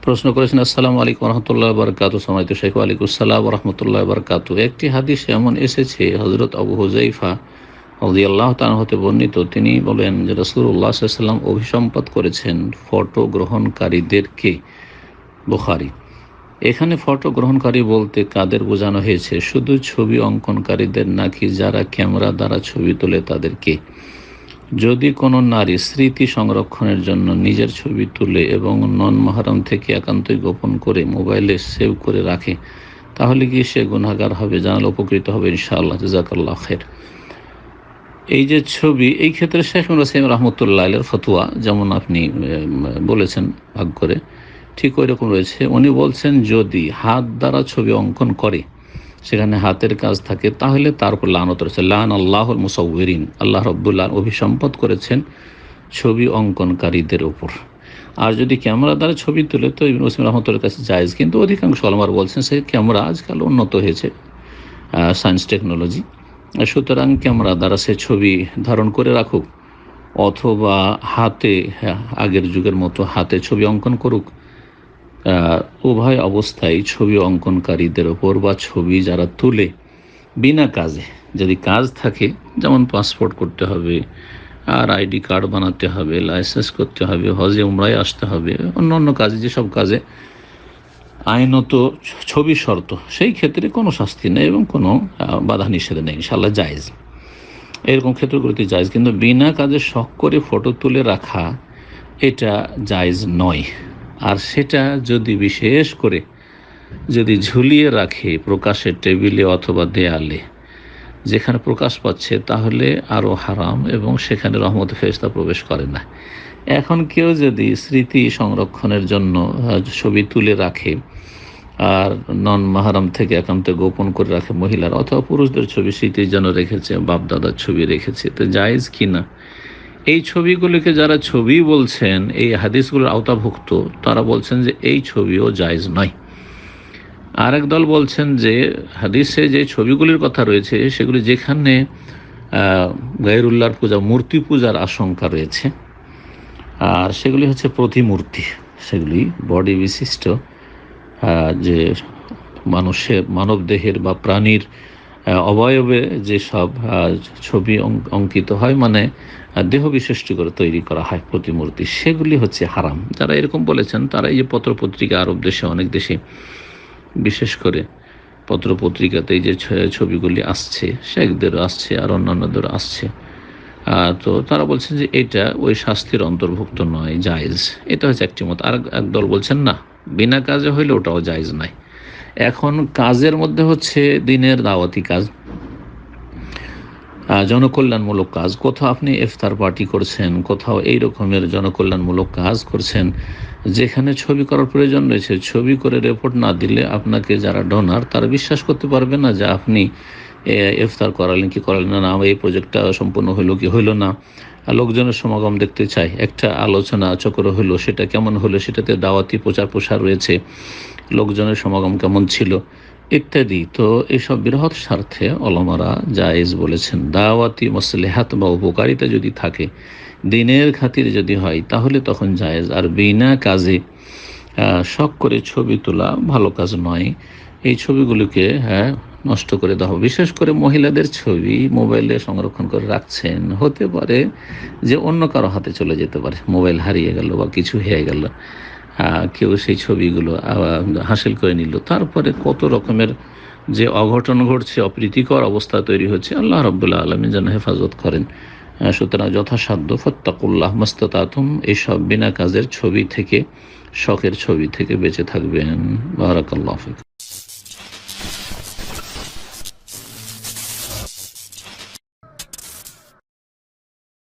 প্রশ্ন করেছেন, আসসালামু আলাইকুম রহমতুল্লাহ বারকাতু। সম্মানিত শেখ, ওয়ালাইকুম আসসালাম রহমতুল্লাহ বারকাতু। একটি হাদিস এমন এসেছে, হজরত আবু হুযাইফা রাদিয়াল্লাহু তাআলা হতে বর্ণিত, তিনি বলেন যে রাসূলুল্লাহ সাল্লাল্লাহু আলাইহি ওয়াসাল্লাম অভিসম্পাত করেছেন ফটো গ্রহণকারীদেরকে। বুখারী। এখানে ফটো গ্রহণকারী বলতে কাদের বোঝানো হয়েছে? শুধু ছবি অঙ্কনকারীদের নাকি যারা ক্যামেরা দ্বারা ছবি তোলে তাদেরকে? যদি কোনো নারী স্মৃতি সংরক্ষণের জন্য নিজের ছবি তুলে এবং নন মাহরাম থেকে একান্তই গোপন করে মোবাইলে সেভ করে রাখে, তাহলে কি সে গুনাহগার হবে? জানালে উপকৃত হবে ইনশাআল্লাহ। জাযাকাল্লাহ খাইর। এই যে ছবি, এই ক্ষেত্রে শেখ মুহাসিন রহমতুল্লাহ আলাইহির ফতোয়া যেমন আপনি বলেছেন ভাগ করে, ঠিক ওই রকম রয়েছে। উনি বলছেন যদি হাত দ্বারা ছবি অঙ্কন করে, সেখানে হাতের কাজ থাকে, তাহলে তার উপর লানত রয়েছে। লান আল্লাহুল মুসাউয়িরিন, আল্লাহ রাব্বুল আলামিন অভিসম্পাত করেছেন ছবি অঙ্কনকারীদের উপর। আর যদি ক্যামেরা দ্বারা ছবি তুলে, তো ইবনে মুসলিম রহমতুল্লাহর কাছে জায়েজ, কিন্তু অধিকাংশ ওলামা বলছেন সেই ক্যামেরা আজকাল উন্নত হয়েছে, সায়েন্স টেকনোলজি, সুতরাং ক্যামেরা দ্বারা সে ছবি ধারণ করে রাখুক, অথবা হাতে, আগের যুগের মতো হাতে ছবি অঙ্কন করুক। উভয় অবস্থায় ছবি অঙ্কনকারীদের ওপর বা ছবি যারা তুলে বিনা কাজে, যদি কাজ থাকে যেমন পাসপোর্ট করতে হবে, আর আইডি কার্ড বানাতে হবে, লাইসেন্স করতে হবে, হজে উমরায় আসতে হবে, অন্য অন্য কাজে, যেসব কাজে আইনত ছবি শর্ত, সেই ক্ষেত্রে কোনো শাস্তি নেই এবং কোনো বাধা নিষেধ নেই, ইনশাআল্লাহ জায়েজ। এরকম ক্ষেত্রগুলিতে জায়েজ, কিন্তু বিনা কাজে শখ করে ফটো তুলে রাখা, এটা জায়েজ নয়। আর সেটা যদি বিশেষ করে যদি ঝুলিয়ে রাখে প্রকাশের টেবিলে অথবা দেয়ালে, যেখানে প্রকাশ পাচ্ছে, তাহলে আরও হারাম এবং সেখানে রহমত ফেরেশতা প্রবেশ করে না। এখন কেউ যদি স্মৃতি সংরক্ষণের জন্য ছবি তুলে রাখে, আর নন মাহরাম থেকে একান্তে গোপন করে রাখে মহিলার অথবা পুরুষদের ছবি স্মৃতির জন্য রেখেছে, বাপদাদার ছবি রেখেছে, তো জায়েজ কিনা? এই ছবিগুলিকে যারা ছবি বলছেন, এই হাদিসগুলোর আওতাভুক্ত, তারা বলছেন যে এই ছবিও জায়েজ নয়। আরেক দল বলছেন যে হাদিসে যে ছবিগুলির কথা রয়েছে, সেগুলি যেখানে গায়রুল্লাহর পূজা, মূর্তি পূজার আশঙ্কা রয়েছে, আর সেগুলি হচ্ছে প্রতিমূর্তি, সেগুলি বডি বিশিষ্ট, যে মানুষের, মানব দেহের বা প্রাণীর অবয়বে যেসব ছবি অঙ্কিত হয়, মানে দেহ বিশিষ্ট করে তৈরি করা হয় প্রতিমূর্তি, সেগুলি হচ্ছে হারাম। যারা এরকম বলেছেন, তারা এই যে পত্রপত্রিকা, আরব দেশে, অনেক দেশে, বিশেষ করে পত্রপত্রিকাতে এই যে ছবিগুলি আসছে, শেখদের আসছে আর অন্যান্যদের আসছে, তো তারা বলছেন যে এটা ওই শাস্তির অন্তর্ভুক্ত নয়, জায়েজ। এটা হচ্ছে একটি মত। আর একদল বলছেন না, বিনা কাজে হইলে ওটাও জায়েজ নাই। এখন কাজের মধ্যে হচ্ছে দিনের দাওয়াতি কাজ, জনকল্যাণমূলক কাজ। কোথাও আপনি ইফতার পার্টি করছেন, কোথাও এই রকমের জনকল্যাণমূলক কাজ করছেন, যেখানে ছবি করার প্রয়োজন রয়েছে। ছবি করে রিপোর্ট না দিলে আপনাকে যারা ডোনার, তারা বিশ্বাস করতে পারবে না যে আপনি ইফতার করালেন কি করালেন না, এই প্রজেক্টটা সম্পূর্ণ হইল কি হইল না। লোকজনের সমাগম দেখতে চাই, একটা আলোচনা চক্র হইলো, সেটা কেমন হলো, সেটাতে দাওয়াতি প্রচার প্রসার রয়েছে, লোকজনের সমাগম কেমন ছিল ইত্যাদি। তো এইসব বৃহৎ স্বার্থে ওলামারা জায়েজ বলেছেন। দাওয়াতি মাসলেহাত বা উপকারিতা যদি থাকে, দিনের খাতির যদি হয়, তাহলে তখন জায়েজ। আর বিনা কাজে শখ করে ছবি তোলা ভালো কাজ নয়। এই ছবিগুলোকে নষ্ট করে দেওয়া, বিশেষ করে মহিলাদের ছবি মোবাইলে সংরক্ষণ করে রাখছেন, হতে পারে যে অন্য কারো হাতে চলে যেতে পারে, মোবাইল হারিয়ে গেল বা কিছু হয়ে গেল, কেউ সেই ছবিগুলো হাসিল করে নিল, তারপরে কত রকমের যে অঘটন ঘটছে, অপ্রীতিকর অবস্থা তৈরি হচ্ছে। আল্লাহ রাব্বুল আলামিন যেন হেফাজত করেন। সুতরাং যথাসাধ্য ফাত্তাকুল্লাহ মাস্তাতাতুম, এইসব বিনা কাজের ছবি থেকে, শখের ছবি থেকে বেঁচে থাকবেন। বারাকাল্লাহু ফিক।